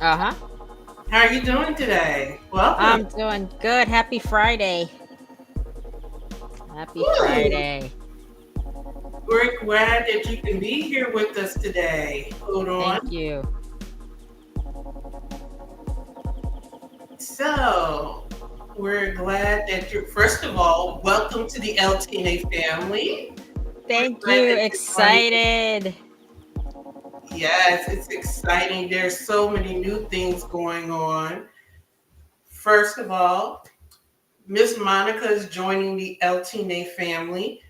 Uh-huh. How are you doing today? Welcome. I'm doing good. Happy Friday. Happy Woo. Friday. We're glad that you can be here with us today. Hold on. Thank you. So, we're glad that you're, first of all, welcome to the LT&A family. We're Thank glad you. that you're joining. Excited. Yes, it's exciting. There's so many new things going on. First of all, Miss Monica is joining the LT&A family,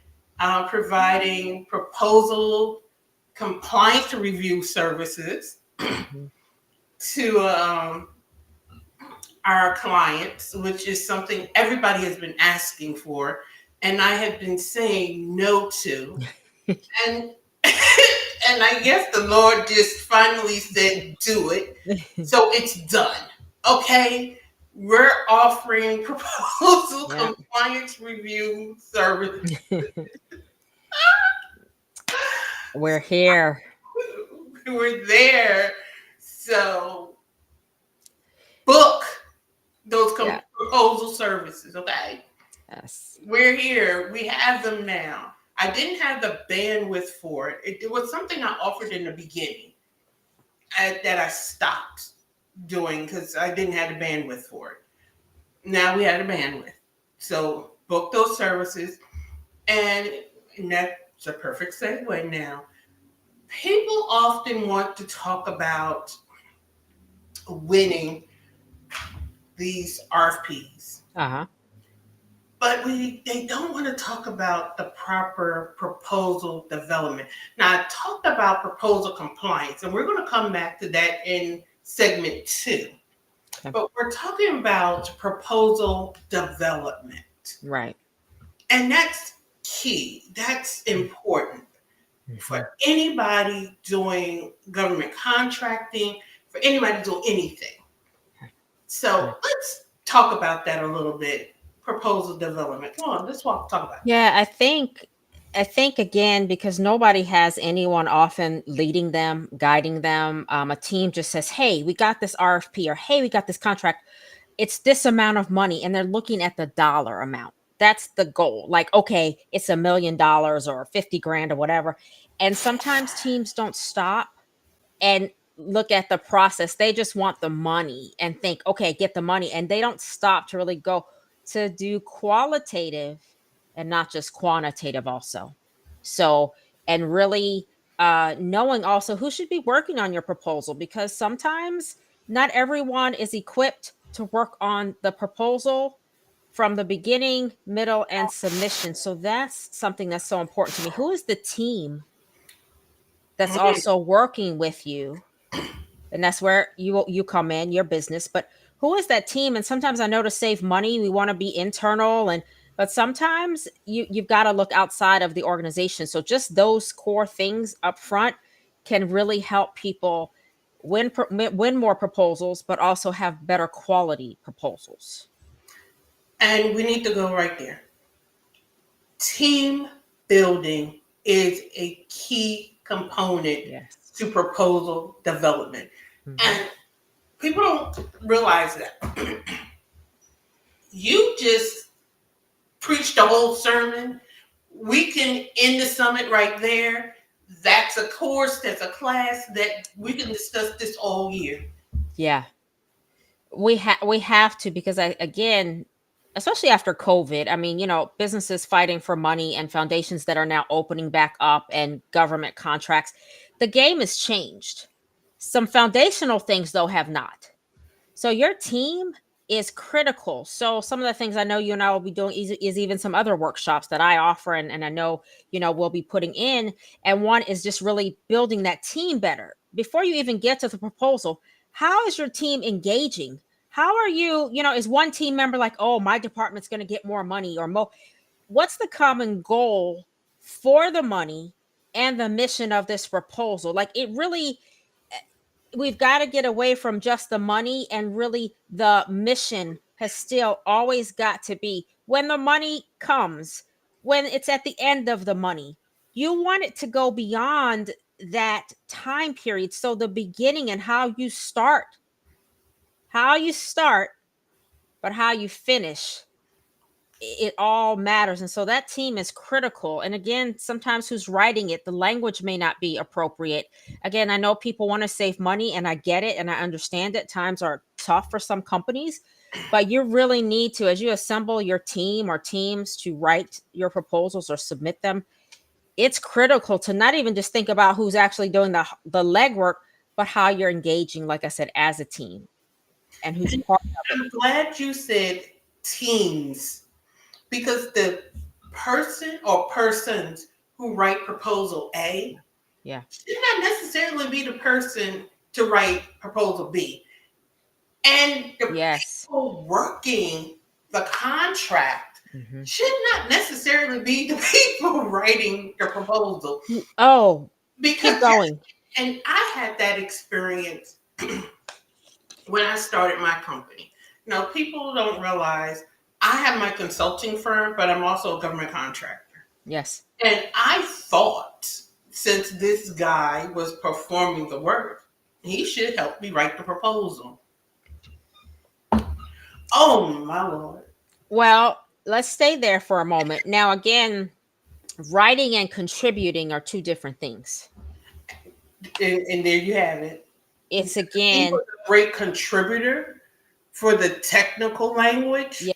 providing proposal compliance review services Mhm. to our clients, which is something everybody has been asking for, and I have been saying no to. And and I guess the Lord just finally said, "Do it." So it's done. Okay, we're offering proposal Yeah. compliance review service. We're here. We're there. So book those Yeah. proposal services. Okay. Yes. We're here. We have them now. I didn't have the bandwidth for it. It was something I offered in the beginning that I stopped doing because I didn't have the bandwidth for it. Now we have the bandwidth. So book those services. And, and that's a perfect segue now. People often want to talk about winning these RFPs. Uh-huh. But they don't want to talk about the proper proposal development. Now, I talked about proposal compliance, and we're going to come back to that in segment two. Okay. But we're talking about proposal development. Right. And that's key, that's important for Mhm. anybody doing government contracting, for anybody doing anything. Yeah. So let's talk about that a little bit. Proposal development. Come on, let's talk about it. Yeah, I think again because nobody has anyone often leading them, guiding them. A team just says, "Hey, we got this RFP," or "Hey, we got this contract. It's this amount of money," and they're looking at the dollar amount. That's the goal. Like, okay, it's $1 million or 50 grand or whatever. And sometimes teams don't stop and look at the process. They just want the money and think, okay, get the money. And they don't stop to really go to do qualitative and not just quantitative, also. So, and really knowing also who should be working on your proposal, because sometimes not everyone is equipped to work on the proposal from the beginning, middle, and submission. So that's something that's so important to me. Who is the team that's also working with you? And that's where you come in, your business. But who is that team? And sometimes I know to save money, we want to be internal, and but sometimes you've got to look outside of the organization. So just those core things up front can really help people win more proposals, but also have better quality proposals. And we need to go right there. Team building is a key component Yes. to proposal development. Hmm. And people don't realize that. You just preached a whole sermon. We can end the summit right there. That's a course, that's a class that we can discuss this all year. Yeah. We have to, because I again, especially after COVID, I mean, businesses fighting for money and foundations that are now opening back up and government contracts. The game has changed. Some foundational things though have not. So your team is critical. So some of the things I know you and I will be doing is even some other workshops that I offer, and I know, we'll be putting in. And one is just really building that team better. Before you even get to the proposal, how is your team engaging? How are you, is one team member like, oh, my department's going to get more money or more? What's the common goal for the money and the mission of this proposal? Like, it really, we've got to get away from just the money, and really the mission has still always got to be when the money comes, when it's at the end of the money, you want it to go beyond that time period. So the beginning and how you start How you start, but how you finish, it all matters. And so that team is critical. And again, sometimes who's writing it, the language may not be appropriate. Again, I know people want to save money, and I get it and I understand it. Times are tough for some companies, but you really need to, as you assemble your team or teams to write your proposals or submit them, it's critical to not even just think about who's actually doing the legwork, but how you're engaging, like I said, as a team, and who's part of it. I'm glad you said teams, because the person or persons who write proposal A Yeah. should not necessarily be the person to write proposal B. And the Yes. people working the contract Hmm. should not necessarily be the people writing the proposal. Oh, keep Because, yes, going. and I had that experience when I started my company. People don't realize I have my consulting firm, but I'm also a government contractor. Yes. And I thought, since this guy was performing the work, he should help me write the proposal. Oh my lord! Well, let's stay there for a moment. Now, again, writing and contributing are two different things. And there you have it. It's He again, was a great contributor for the technical language, yeah.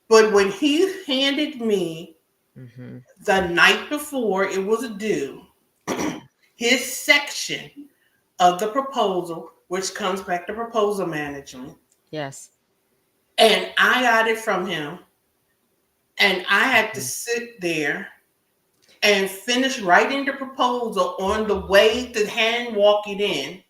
but when he handed me Hmm. the night before it was due his section of the proposal, which comes back to proposal management, Yes. and I got it from him, and I had to Mhm. sit there and finish writing the proposal on the way to hand walk it in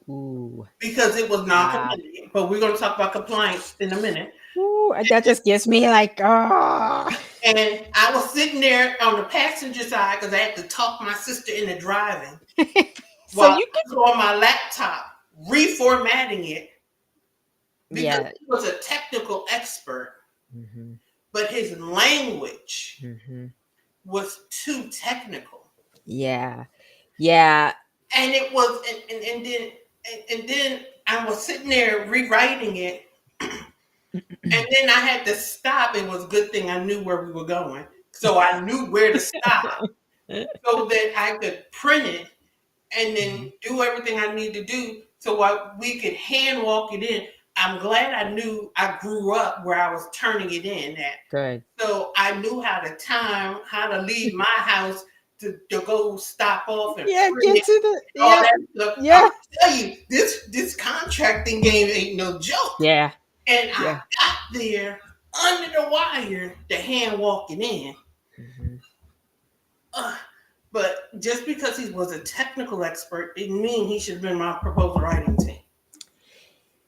Ooh. because it was Wow. non-compliant. But we're going to talk about compliance in a minute. Ooh, that just gives me like, ah. And I was sitting there on the passenger side because I had to talk my sister into driving So while you I was on my laptop reformatting it could, because yeah. he was a technical expert, Hmm. but his language Hmm. was too technical. Yeah. Yeah. And it was, and then I was sitting there rewriting it, and then I had to stop. It was a good thing I knew where we were going, so I knew where to stop so that I could print it and then Mhm. do everything I need to do so we could hand walk it in. I'm glad I knew I grew up where I was turning it in at. Good. So I knew how to time, how to leave my house to go stop off and Yeah, print get it, to the, all yeah, that stuff. I'm yeah, gonna tell you, this contracting game ain't no joke. yeah, And I yeah. got there under the wire to hand walking in. Mhm. Uh, but just because he was a technical expert didn't mean he should have been my proposal writing team.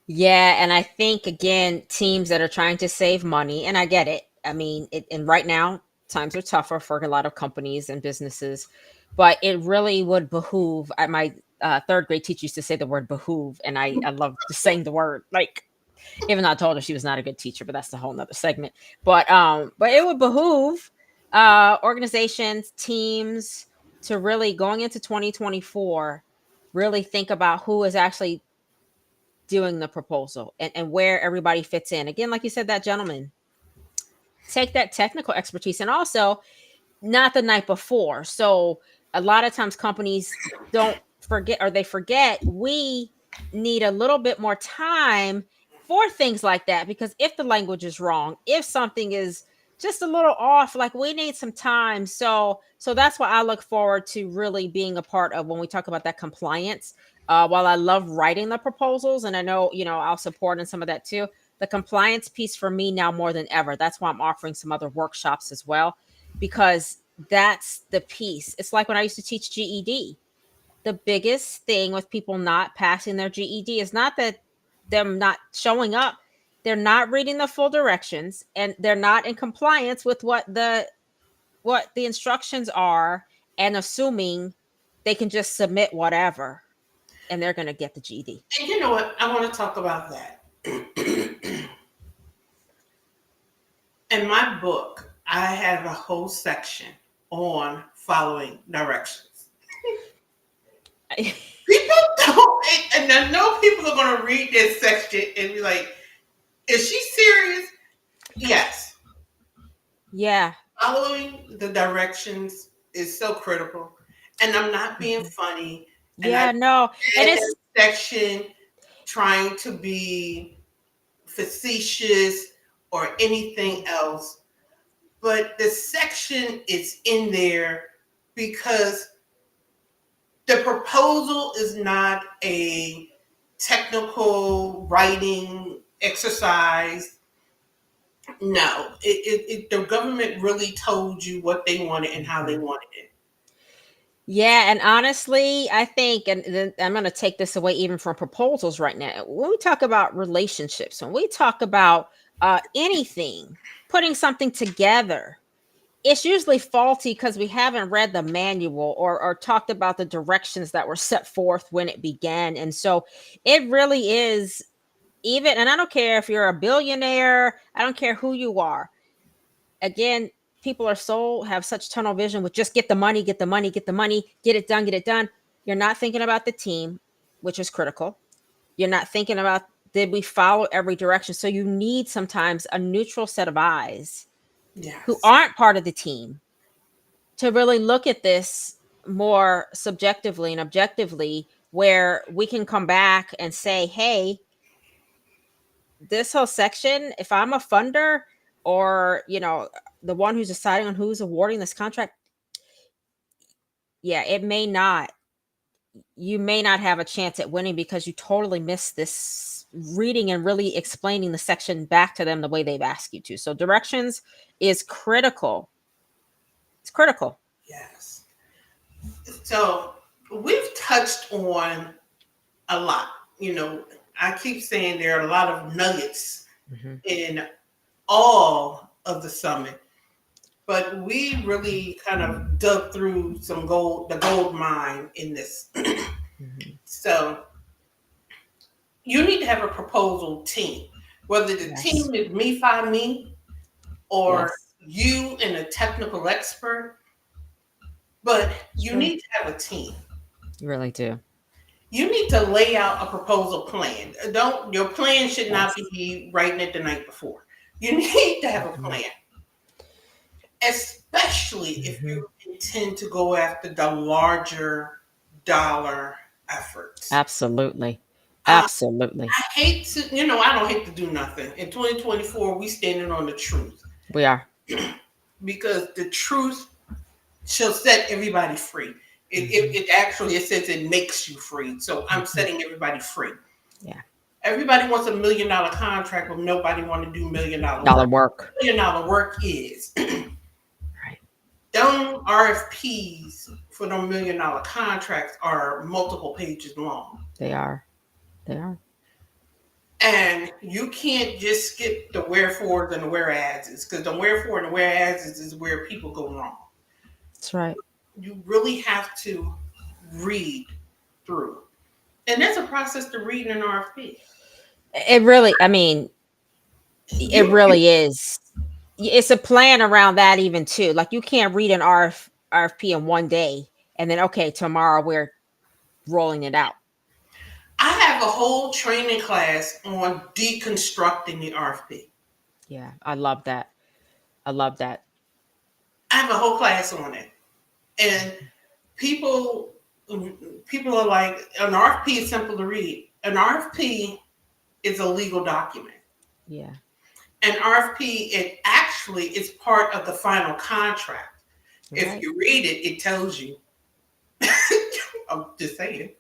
Yeah, and I think again, teams that are trying to save money, and I get it. I mean, and right now times are tougher for a lot of companies and businesses, but it really would behoove. My third grade teacher used to say the word behoove, and I love just saying the word. Like, even though I told her she was not a good teacher, but that's a whole nother segment. But it would behoove organizations, teams to really going into 2024, really think about who is actually doing the proposal and where everybody fits in. Again, like you said, that gentleman, take that technical expertise and also not the night before. So a lot of times companies don't forget, or they forget, we need a little bit more time for things like that, because if the language is wrong, if something is just a little off, like, we need some time. So that's why I look forward to really being a part of when we talk about that compliance. While I love writing the proposals, and I know, I'll support in some of that too, the compliance piece for me now more than ever, that's why I'm offering some other workshops as well, because that's the piece. It's like when I used to teach GED. The biggest thing with people not passing their GED is not that them not showing up. They're not reading the full directions, and they're not in compliance with what the instructions are, and assuming they can just submit whatever and they're going to get the GED. And you know what? I want to talk about that. In my book, I have a whole section on following directions. People don't, and I know people are going to read this section and be like, is she serious? Yes. Yeah. Following the directions is so critical. And I'm not being Mhm. funny. And I Yeah, no. And read it's that section trying to be facetious or anything else. But the section is in there because the proposal is not a technical writing exercise. No, the government really told you what they wanted and how they Mhm. wanted it. Yeah, and honestly, I think, and then I'm going to take this away even from proposals right now. When we talk about relationships, when we talk about anything, putting something together, it's usually faulty because we haven't read the manual or talked about the directions that were set forth when it began. And so it really is even, and I don't care if you're a billionaire, I don't care who you are. Again, people are so have such tunnel vision with just get the money, get the money, get the money, get it done, get it done. You're not thinking about the team, which is critical. You're not thinking about did we follow every direction. So you need sometimes a neutral set of eyes who Yes. aren't part of the team to really look at this more subjectively and objectively, where we can come back and say, hey, this whole section, if I'm a funder or, the one who's deciding on who's awarding this contract, yeah, you may not have a chance at winning because you totally missed this reading and really explaining the section back to them the way they've asked you to. So directions is critical. It's critical. Yes. So we've touched on a lot. You know, I keep saying there are a lot of nuggets Mhm. in all of the summit, but we really kind of dug through the gold mine in this. Mhm. So you need to have a proposal team, whether the Yes. team is me, fi, me, or Yes. you and a technical expert, but It's you true. need to have a team. You really do. You need to lay out a proposal plan. Don't Your plan should not Yes. be writing it the night before. You need to have a Mhm. plan, especially if Mhm. you intend to go after the larger dollar efforts. Absolutely. I Absolutely. hate to, I don't hate to do nothing. In 2024, we standing on the truth We are. because the truth shall set everybody free. Mhm. It says it makes you free. So I'm Mhm. setting everybody free. Yeah. Everybody wants $1 million contract, but nobody want to do $1 million Dollar work. work. $1 million work is Right. them RFPs for them $1 million contracts are multiple pages long, They are. They are. and you can't just skip the wherefores and the whereases because the wherefore and the whereases is where people go wrong. That's right. You really have to read through, and that's a process to read an RFP. It really, I mean, it You really is. It's a plan around that even too. Like you can't read an RFP in one day and then okay, tomorrow we're rolling it out. I have a whole training class on deconstructing the RFP. Yeah, I love that. I love that. I have a whole class on it, and people people are like, an RFP is simple to read. An RFP is a legal document. Yeah. An RFP, it actually is part of the final contract. If Right. you read it, it tells you. I'm just saying.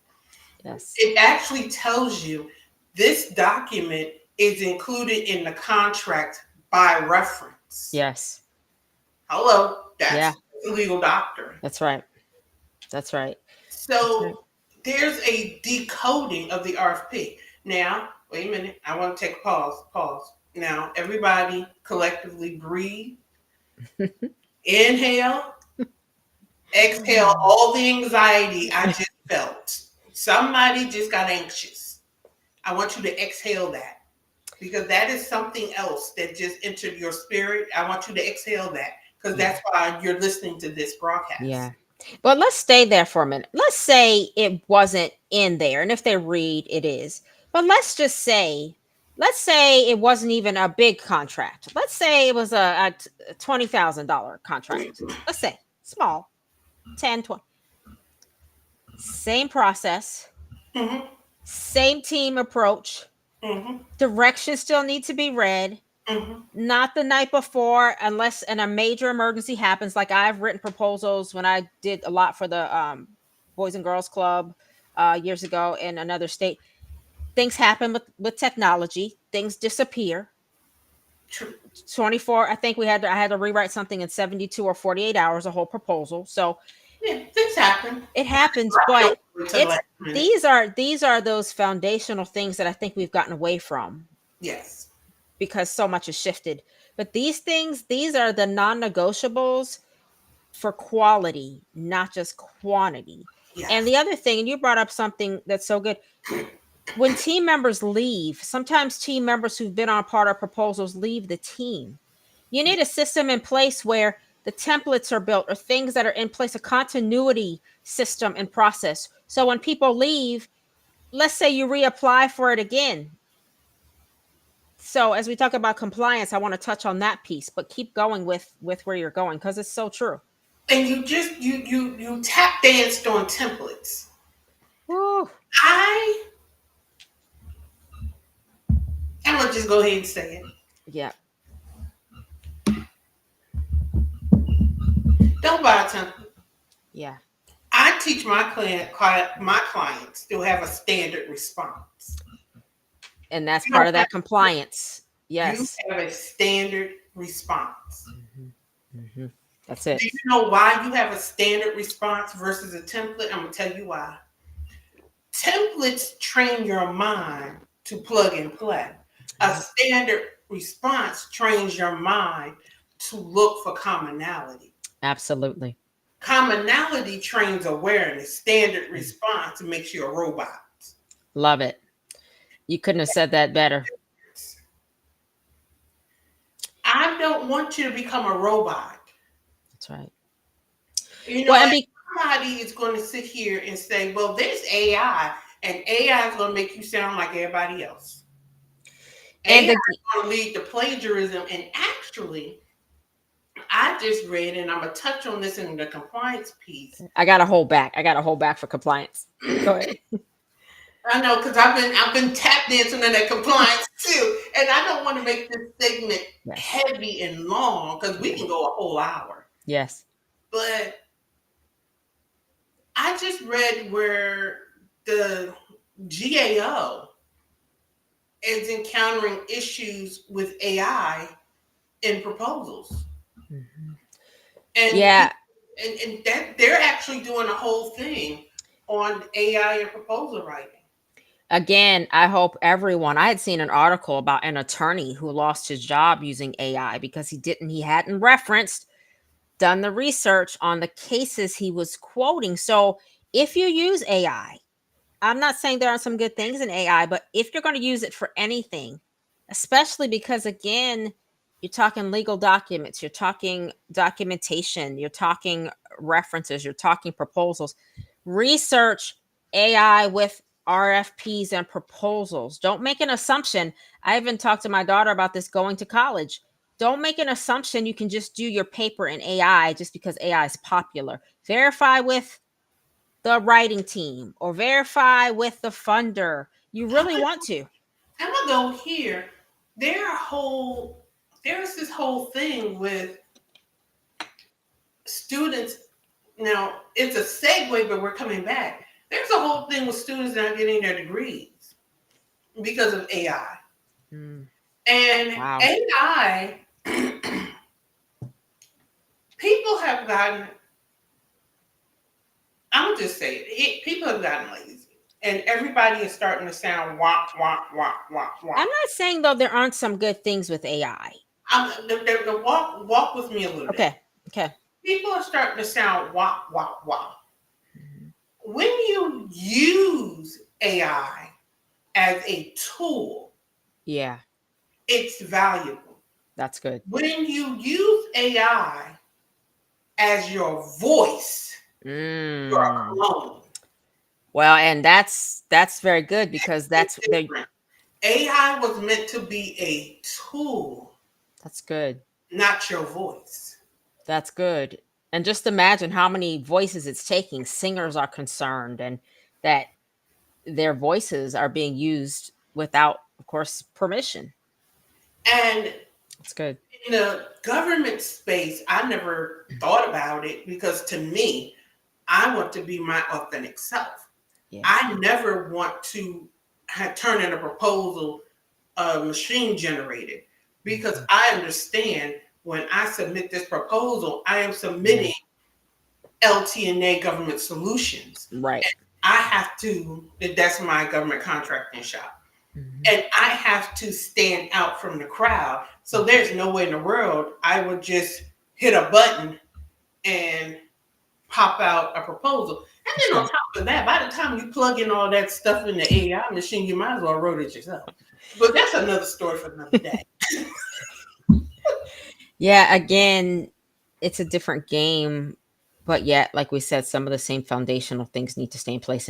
Yes. It actually tells you this document is included in the contract by reference. Yes. Hello, Yeah. that's legal doctrine. That's right. That's right. That's right. So there's a decoding of the RFP. Now, wait a minute. I want to take a pause. Pause. Now, everybody collectively breathe. Inhale, exhale all the anxiety I just felt. Somebody just got anxious. I want you to exhale that because that is something else that just entered your spirit. I want you to exhale that because Yeah. that's why you're listening to this broadcast. Yeah. But let's stay there for a minute. Let's say it wasn't in there, and if they read, it is. But let's say it wasn't even a big contract. Let's say it was a $20,000 contract. Let's say small, 10, 20. Same process, Mm-hmm. same team approach. Mm-hmm. Directions still need to be read. Mm-hmm. Not the night before, unless a major emergency happens. Like I've written proposals when I did a lot for the Boys and Girls Club years ago in another state. Things happen with technology. Things disappear. True. 24. I think I had to rewrite something in 72 or 48 hours, a whole proposal. So Yeah, things happen. it happens, Right but over to the it's last minute. these are those foundational things that I think we've gotten away from Yes. because so much has shifted. But these things, these are the non-negotiables for quality, not just quantity. And Yes. the other thing, and you brought up something that's so good. When team members leave, sometimes team members who've been on part of proposals leave the team. You need a system in place where the templates are built or things that are in place, a continuity system and process. So when people leave, let's say you reapply for it again. So as we talk about compliance, I want to touch on that piece, but keep going with where you're going because it's so true. And you tap danced on templates. Woo. I I'm gonna just go ahead and say it. Yeah. Don't buy a template. Yeah. I teach my clients to have a standard response. And that's You part don't of have that compliance. you Yes. have a standard response. Hmm. That's Do it. you know why you have a standard response versus a template? I'm gonna tell you why. Templates train your mind to plug and play. A Yep. standard response trains your mind to look for commonality. Absolutely. Commonality trains awareness. Standard Mm. response makes you a robot. Love it. You couldn't have said that better. I don't want you to become a robot. That's right. You know, Well, and and be somebody is going to sit here and say, well, there's AI, and AI is going to make you sound like everybody else. AI and is the going to lead to plagiarism. And actually, I just read, and I'm going to touch on this in the compliance piece. I got to hold back. I got to hold back for compliance. Go ahead. I know because I've been tap dancing in that compliance too, and I don't want to make this segment Yes. heavy and long because we can go a whole hour. Yes. But I just read where the GAO is encountering issues with AI in proposals, Mhm. and Yeah. and that they're actually doing a whole thing on AI and proposal writing. Again, I hope everyone. I had seen an article about an attorney who lost his job using AI because he hadn't referenced done the research on the cases he was quoting. So if you use AI, I'm not saying there aren't some good things in AI, but if you're going to use it for anything, especially because again, you're talking legal documents, you're talking documentation, you're talking references, you're talking proposals, research AI with RFPs and proposals. Don't make an assumption. I even talked to my daughter about this going to college. Don't make an assumption you can just do your paper in AI just because AI is popular. Verify with the writing team or verify with the funder. You really want to. I'm gonna go here. There's this whole thing with students. Now it's a segue, but we're coming back. There's a whole thing with students not getting their degrees because of AI. Mm, And wow. AI, people have gotten, I'm just saying, people have gotten lazy. And everybody is starting to sound wah, wah, wah, wah, wah. I'm not saying though there aren't some good things with AI. Walk with me a little bit. Okay. Okay. People are starting to sound wah, wah, wah. Mhm. When you use AI as a tool, Yeah, it's valuable. that's good. When you use AI as your voice, You're a Mm. clone. Well, and that's very good because It's that's the different. AI was meant to be a tool, that's good. not your voice. That's good. And just imagine how many voices it's taking. Singers are concerned and that their voices are being used without, of course, permission. And That's good. in the government space, I never thought about it because to me, I want to be my authentic self. Yeah. I never want to turn in a proposal machine generated because Mhm. I understand when I submit this proposal, I am Yeah. submitting LT&A government solutions. Right. I have to, that's my government contracting shop. Mhm. And I have to stand out from the crowd. So there's no way in the world I would just hit a button and pop out a proposal. And That's then on right. top of that, by the time you plug in all that stuff in the AI machine, you might as well wrote it yourself. But that's another story for another day. Yeah, again, it's a different game, but yet, like we said, some of the same foundational things need to stay in place.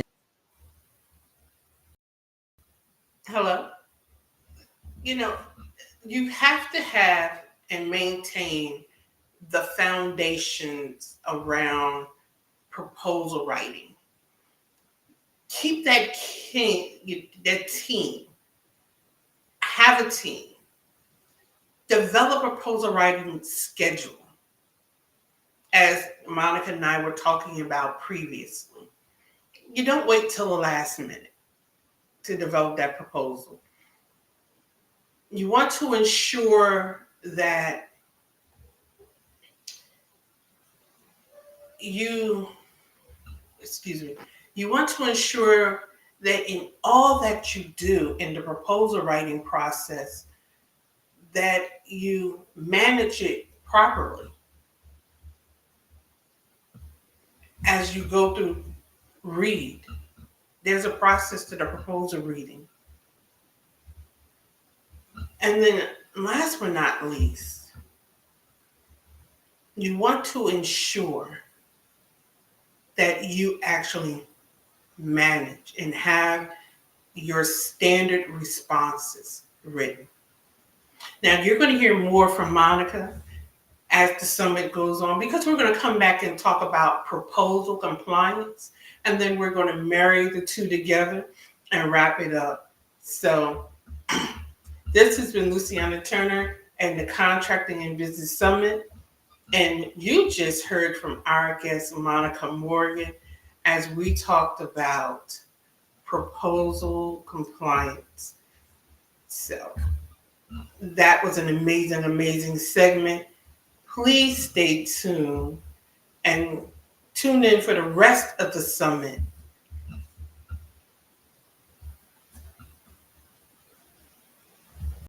Hello? You know, you have to have and maintain the foundations around proposal writing. Keep that team. Have a team. Develop a proposal writing schedule, as Monica and I were talking about previously. You don't wait till the last minute to develop that proposal. You want to ensure that you, excuse me, you want to ensure that in all that you do in the proposal writing process, that you manage it properly as you go through read. There's a process to the proposal reading. And then last but not least, you want to ensure that you actually manage and have your standard responses written. Now, you're going to hear more from Monica as the summit goes on because we're going to come back and talk about proposal compliance, and then we're going to marry the two together and wrap it up. So, this has been Luciana Turner and the Contracting and Business Summit. And you just heard from our guest, Monica Morgan, as we talked about proposal compliance. So that was an amazing, amazing segment. Please stay tuned and tune in for the rest of the summit